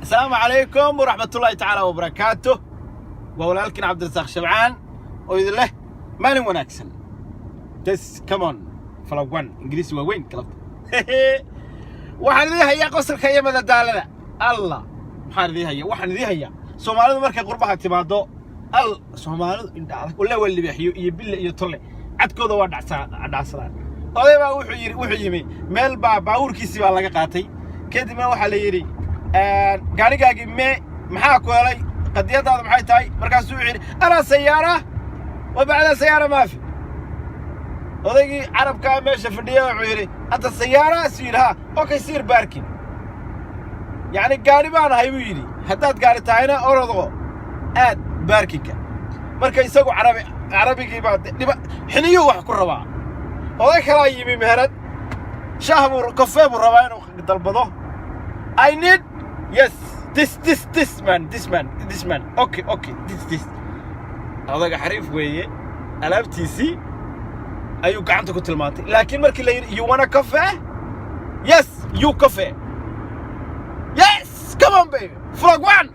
السلام عليكم ورحمة الله تعالى وبركاته. وولالكن عبد الرزاق شبعان وإذن له مالي وناكسن تس كمان فلوان إنجليزي وين كلام waxaan idin hayaa qosolka iyo madadaalada Allah waxaan idin hayaa Soomaalidu markay qurbaha timaado Soomaalidu indhaha wala wali bixiyo iyo bil iyo tolle cadkooda waa dhacsadaan odayba wuxuu yimi meel baabuurkiisi baa laga qaatay kadibna waxa la yiri gaarigaagi maxaa ku helay qadiyadaada maxay tahay markaas uu yiri ana sayaara wa bacda sayaara ma fi odaygi carabka meesha fadhiyo wuxuu yiri hadda sayaara siirha okay siir baarkin yani gaari baan ahay buu yiri haddaad gaari tahayna orodo aad baarkinka marka isagu carabigii baa xiniyo wax ku rabaa oday kala yimi meherad shahbur kafee buu rabaa inuu dalbado I need yes this man okay this odaga xariif weeye alaabtiisi ayuu gacanta ku tilmaantay laakiin markii la yiri you want a coffee yes you coffee yes come on baby vlog 1